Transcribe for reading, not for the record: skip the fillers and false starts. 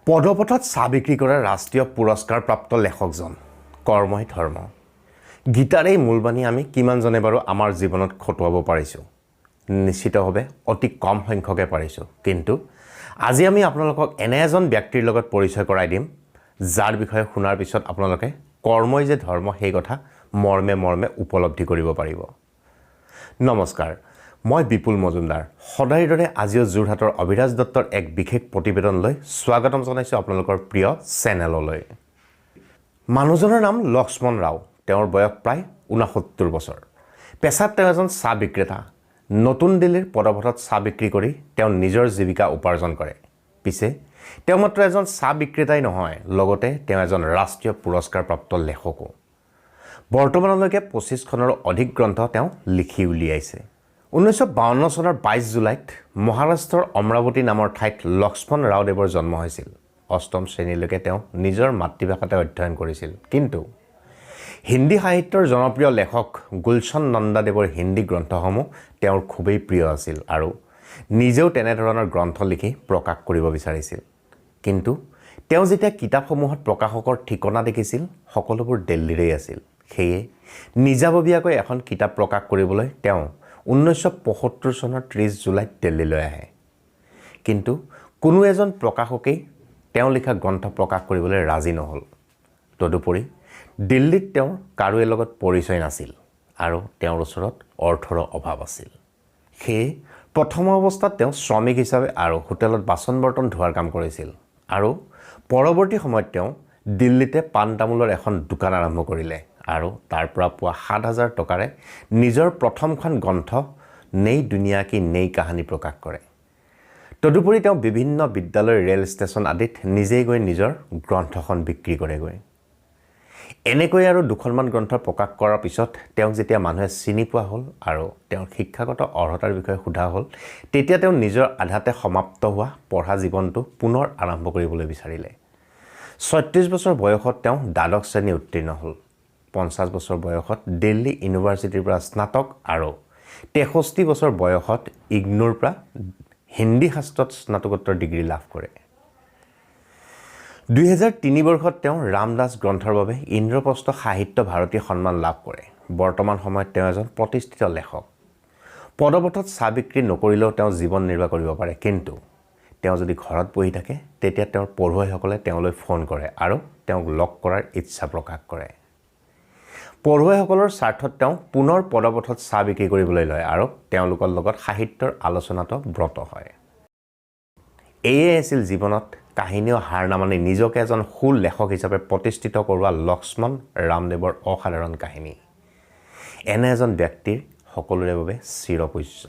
পদপথত চাহ বিক্ৰী কৰা ৰাষ্ট্ৰীয় পুৰস্কাৰপ্ৰাপ্ত লেখকজন কৰ্মই ধৰ্ম গীতাৰ এই মূলবাণী আমি কিমানজনে বাৰু আমাৰ জীৱনত খটুৱাব পাৰিছোঁ নিশ্চিতভাৱে অতি কম সংখ্যকে পাৰিছোঁ কিন্তু আজি আমি আপোনালোকক এনে এজন ব্যক্তিৰ লগত পৰিচয় কৰাই দিম যাৰ বিষয়ে শুনাৰ পিছত আপোনালোকে কৰ্মই যে ধৰ্ম সেই কথা মৰ্মে মৰ্মে উপলব্ধি কৰিব পাৰিব নমস্কাৰ মই বিপুল মজুমদাৰ সদায়ৰ দৰে আজিও যোৰহাটৰ অভিৰাজ দত্তৰ এক বিশেষ প্ৰতিবেদন লৈ স্বাগতম জনাইছো আপোনালোকৰ প্ৰিয় চেনেললৈ মানুহজনৰ নাম লক্ষ্মণ ৰাও তেওঁৰ বয়স প্ৰায় 69 বছৰ পেছাত তেওঁ এজন চাহ বিক্ৰেতা নতুন দিল্লীৰ পদপথত চাহ বিক্ৰী কৰি তেওঁ নিজৰ জীৱিকা উপাৰ্জন কৰে পিছে তেওঁ মাত্ৰ এজন চাহ বিক্ৰেতাই নহয় লগতে তেওঁ এজন ৰাষ্ট্ৰীয় পুৰস্কাৰপ্ৰাপ্ত লেখকো বৰ্তমানলৈকে 25খনৰ অধিক গ্ৰন্থ তেওঁ লিখি উলিয়াইছে 1952 চনৰ 22 জুলাইত মহাৰাষ্ট্ৰৰ অমৰাৱতী নামৰ ঠাইত লক্ষ্মণ ৰাওদেৱৰ জন্ম হৈছিল অষ্টম শ্ৰেণীলৈকে তেওঁ নিজৰ মাতৃভাষাতে অধ্যয়ন কৰিছিল কিন্তু হিন্দী সাহিত্যৰ জনপ্ৰিয় লেখক গুলশন নন্দাদেৱৰ হিন্দী গ্ৰন্থসমূহ তেওঁৰ খুবেই প্ৰিয় আছিল আৰু নিজেও তেনে ধৰণৰ গ্ৰন্থ লিখি প্ৰকাশ কৰিব বিচাৰিছিল কিন্তু তেওঁ যেতিয়া কিতাপসমূহত প্ৰকাশকৰ ঠিকনা দেখিছিল সকলোবোৰ দিল্লীৰেই আছিল সেয়ে নিজাববীয়াকৈ এখন কিতাপ প্ৰকাশ কৰিবলৈ তেওঁ 1975 চনৰ 30 জুলাইত দিল্লীলৈ আহে কিন্তু কোনো এজন প্ৰকাশকেই তেওঁ লিখা গ্ৰন্থ প্ৰকাশ কৰিবলৈ ৰাজি নহল তদুপৰি দিল্লীত তেওঁৰ কাৰোৰে লগত পৰিচয় নাছিল আৰু তেওঁৰ ওচৰত অৰ্থৰ অভাৱ আছিল সেয়ে প্ৰথম অৱস্থাত তেওঁ শ্ৰমিক হিচাপে আৰু হোটেলত বাচন বৰ্তন ধোৱাৰ কাম কৰিছিল আৰু পৰৱৰ্তী সময়ত তেওঁ দিল্লীতে পাণ তামোলৰ এখন দোকান আৰম্ভ কৰিলে আৰু তাৰ পৰা পোৱা 7000 টকাৰে নিজৰ প্ৰথমখন গ্ৰন্থ নেই দুনিয়া কি নেই কাহিনী প্ৰকাশ কৰে তদুপৰি তেওঁ বিভিন্ন বিদ্যালয় ৰেল ষ্টেচন আদিত নিজেই গৈ নিজৰ গ্ৰন্থখন বিক্ৰী কৰেগৈ এনেকৈ আৰু দুখনমান গ্ৰন্থ প্ৰকাশ কৰাৰ পিছত তেওঁ যেতিয়া মানুহে চিনি পোৱা হ'ল আৰু তেওঁৰ শিক্ষাগত অৰ্হতাৰ বিষয়ে সোধা হ'ল তেতিয়া তেওঁ নিজৰ আধাতে সমাপ্ত হোৱা পঢ়া জীৱনটো পুনৰ আৰম্ভ কৰিবলৈ বিচাৰিলে 36 বছৰ বয়সত তেওঁ দ্বাদশ শ্ৰেণী উত্তীৰ্ণ হ'ল 50 বছৰ বয়সত দিল্লী ইউনিভাৰ্চিটিৰ পৰা স্নাতক আৰু 63 বছৰ বয়সত ইগনুৰ পৰা হিন্দী শাস্ত্ৰত স্নাতকোত্তৰ ডিগ্ৰী লাভ কৰে 2003 বৰ্ষত তেওঁ ৰামদাস গ্ৰন্থৰ বাবে ইন্দ্ৰপ্ৰস্থ সাহিত্য ভাৰতী সন্মান লাভ কৰে বৰ্তমান সময়ত তেওঁ এজন প্ৰতিষ্ঠিত লেখক পদপথত চাহ বিক্ৰী নকৰিলেও তেওঁ জীৱন নিৰ্বাহ কৰিব পাৰে কিন্তু তেওঁ যদি ঘৰত বহি থাকে তেতিয়া তেওঁৰ পঢ়ুৱৈসকলে তেওঁলৈ ফোন কৰে আৰু তেওঁক লগ কৰাৰ ইচ্ছা প্ৰকাশ কৰে পঢ়ুৱৈসকলৰ স্বাৰ্থত তেওঁ পুনৰ পদপথত চাহ বিক্ৰী কৰিবলৈ লয় আৰু তেওঁলোকৰ লগত সাহিত্যৰ আলোচনাতো ব্ৰত হয় এয়ে আছিল জীৱনত কাহিনীও হাৰ নামানি নিজকে এজন সু লেখক হিচাপে প্ৰতিষ্ঠিত কৰোৱা লক্ষ্মণ ৰামদেৱৰ অসাধাৰণ কাহিনী এনে এজন ব্যক্তিৰ সকলোৰে বাবে চিৰপূজ্য